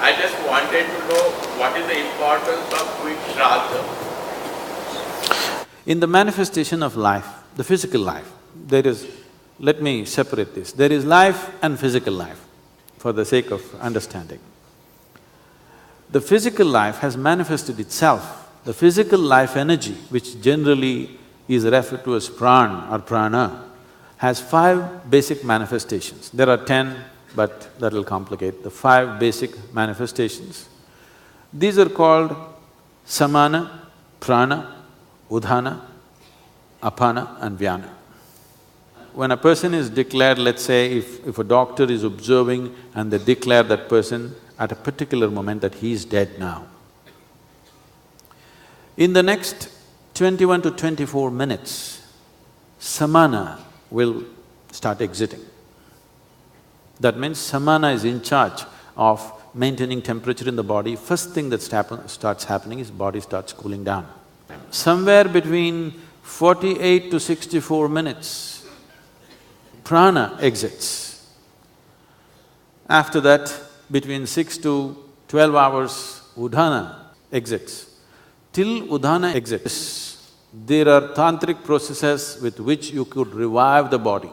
I just wanted to know what is the importance of doing Shradh. In the manifestation of life, the physical life, there is… let me separate this. There is life and physical life, for the sake of understanding. The physical life has manifested itself. The physical life energy, which generally is referred to as pran or prana, has 5 basic manifestations. There are 10, but that will complicate. The 5 basic manifestations. These are called samana, prana, udhana, apana and vyana. When a person is declared, let's say if a doctor is observing and they declare that person at a particular moment that he is dead now, in the next 21 to 24 minutes, samana will start exiting. That means samana is in charge of maintaining temperature in the body. First thing that starts happening is body starts cooling down. Somewhere between 48 to 64 minutes, prana exits. After that, between 6 to 12 hours, udhana exits. Till udhana exits, there are tantric processes with which you could revive the body.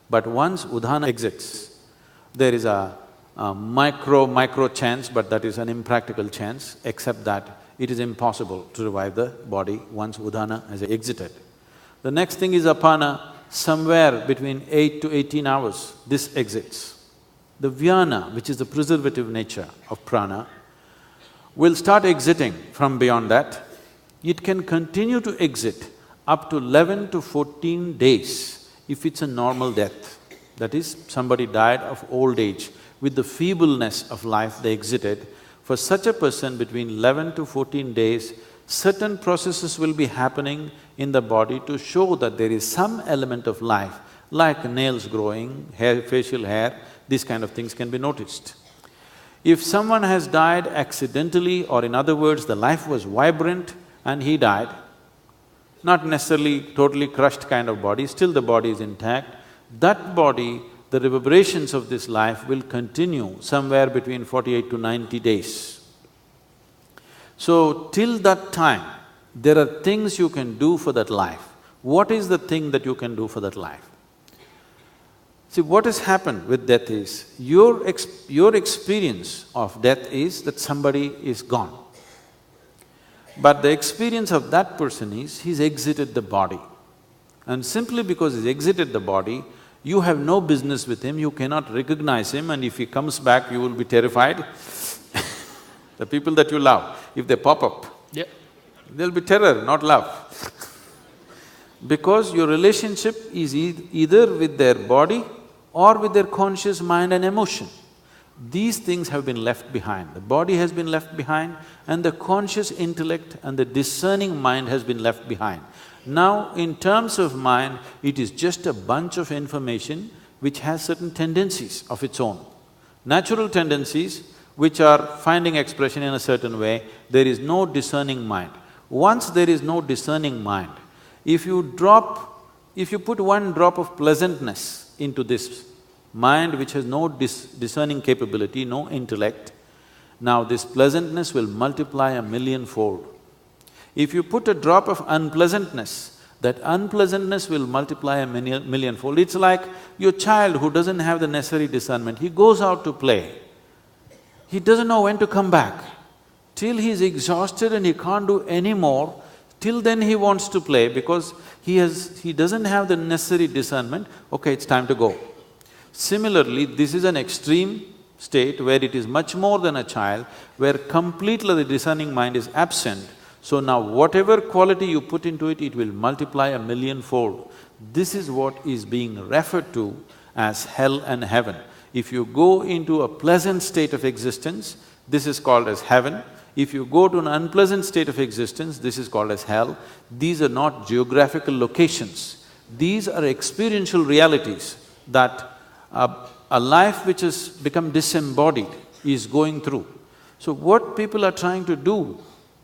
But once udhana exits, there is a micro chance, but that is an impractical chance, except that it is impossible to revive the body once udhana has exited. The next thing is apana, somewhere between 8 to 18 hours, this exits. The vyana, which is the preservative nature of prana, will start exiting from beyond that. It can continue to exit up to 11 to 14 days if it's a normal death. That is, somebody died of old age, with the feebleness of life they exited. For such a person, between 11 to 14 days, certain processes will be happening in the body to show that there is some element of life, like nails growing, hair, facial hair, these kind of things can be noticed. If someone has died accidentally, or in other words, the life was vibrant and he died, not necessarily totally crushed kind of body, still the body is intact, that body, the reverberations of this life will continue somewhere between 48 to 90 days. So, till that time, there are things you can do for that life. What is the thing that you can do for that life? See, what has happened with death is, your experience of death is that somebody is gone. But the experience of that person is, he's exited the body. And simply because he's exited the body, you have no business with him, you cannot recognize him, and if he comes back, you will be terrified. The people that you love, if they pop up, there'll be terror, not love. Because your relationship is either with their body or with their conscious mind and emotion. These things have been left behind. The body has been left behind and the conscious intellect and the discerning mind has been left behind. Now, in terms of mind, it is just a bunch of information which has certain tendencies of its own. Natural tendencies which are finding expression in a certain way, there is no discerning mind. Once there is no discerning mind, if you put one drop of pleasantness into this mind which has no discerning capability, no intellect, now this pleasantness will multiply 1,000,000-fold. If you put a drop of unpleasantness, that unpleasantness will multiply 1,000,000-fold. It's like your child who doesn't have the necessary discernment, he goes out to play. He doesn't know when to come back. Till he's exhausted and he can't do any more, till then he wants to play because he doesn't have the necessary discernment, okay, it's time to go. Similarly, this is an extreme state where it is much more than a child, where completely the discerning mind is absent. So now whatever quality you put into it, it will multiply 1,000,000-fold. This is what is being referred to as hell and heaven. If you go into a pleasant state of existence, this is called as heaven. If you go to an unpleasant state of existence, this is called as hell. These are not geographical locations. These are experiential realities that a life which has become disembodied is going through. So what people are trying to do,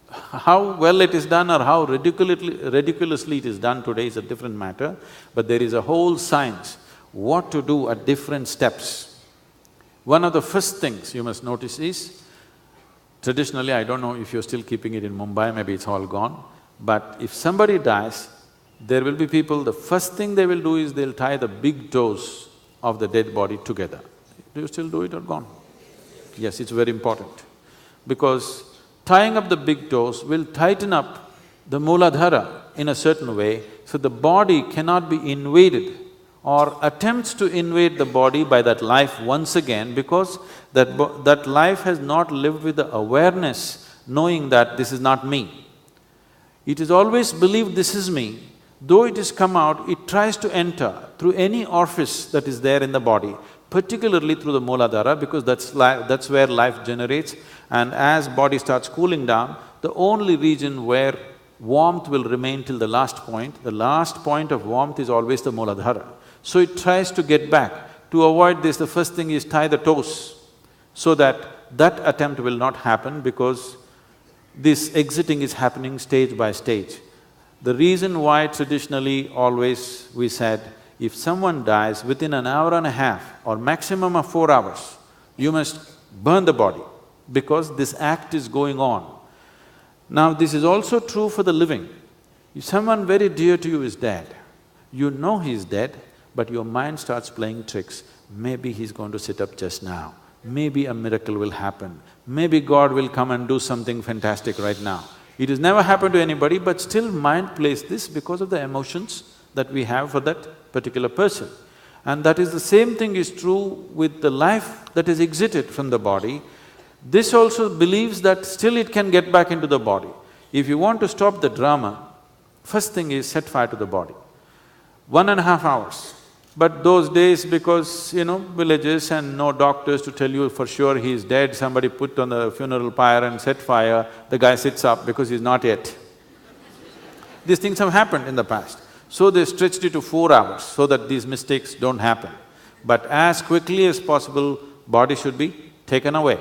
how well it is done or how ridiculously it is done today is a different matter, but there is a whole science what to do at different steps. One of the first things you must notice is, Traditionally, I don't know if you're still keeping it in Mumbai, maybe it's all gone, but if somebody dies, there will be people, the first thing they will do is they'll tie the big toes of the dead body together. Do you still do it or gone? Yes, it's very important, because tying up the big toes will tighten up the Mooladhara in a certain way, so the body cannot be invaded or attempts to invade the body by that life once again, because that life has not lived with the awareness, knowing that this is not me. It is always believed this is me. Though it has come out, it tries to enter through any orifice that is there in the body, particularly through the Mooladhara, because that's where life generates. And as body starts cooling down, the only region where warmth will remain till the last point of warmth is always the Mooladhara. So it tries to get back. To avoid this, the first thing is tie the toes, so that attempt will not happen, because this exiting is happening stage by stage. The reason why traditionally always we said, if someone dies within an hour and a half or maximum of 4 hours, you must burn the body, because this act is going on. Now, this is also true for the living. If someone very dear to you is dead, you know he's dead, but your mind starts playing tricks. Maybe he's going to sit up just now, maybe a miracle will happen, maybe God will come and do something fantastic right now. It has never happened to anybody, but still mind plays this because of the emotions that we have for that particular person. And that is the same thing is true with the life that is exited from the body. This also believes that still it can get back into the body. If you want to stop the drama, first thing is set fire to the body. 1.5 hours. But those days, because, villages and no doctors to tell you for sure he is dead, somebody put on the funeral pyre and set fire, the guy sits up because he's not yet. These things have happened in the past. So they stretched it to 4 hours so that these mistakes don't happen. But as quickly as possible, body should be taken away.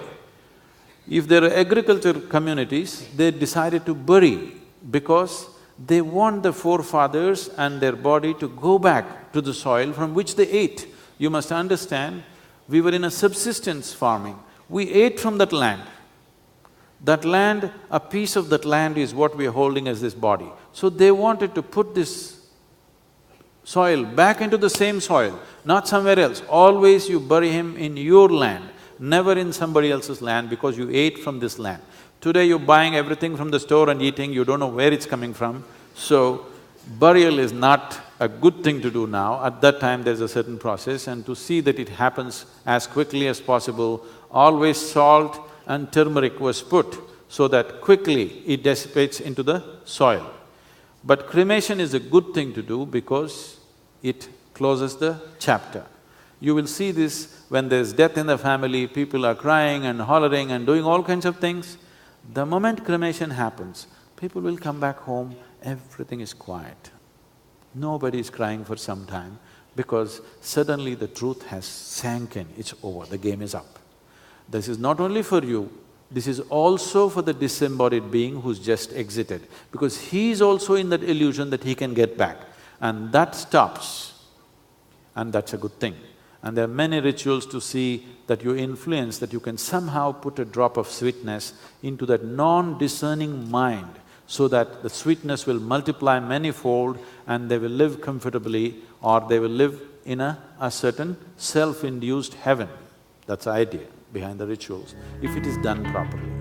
If there are agriculture communities, they decided to bury because they want the forefathers and their body to go back to the soil from which they ate. You must understand, we were in a subsistence farming. We ate from that land. That land, a piece of that land is what we are holding as this body. So they wanted to put this soil back into the same soil, not somewhere else. Always you bury him in your land, never in somebody else's land, because you ate from this land. Today you're buying everything from the store and eating, you don't know where it's coming from. So, burial is not a good thing to do now. At that time there's a certain process, and to see that it happens as quickly as possible, always salt and turmeric was put so that quickly it dissipates into the soil. But cremation is a good thing to do because it closes the chapter. You will see this when there's death in the family, people are crying and hollering and doing all kinds of things. The moment cremation happens, people will come back home, everything is quiet. Nobody is crying for some time because suddenly the truth has sank in, it's over, the game is up. This is not only for you, this is also for the disembodied being who's just exited, because he is also in that illusion that he can get back, and that stops, and that's a good thing. And there are many rituals to see that you influence, that you can somehow put a drop of sweetness into that non-discerning mind, so that the sweetness will multiply manyfold and they will live comfortably, or they will live in a certain self-induced heaven. That's the idea behind the rituals, if it is done properly.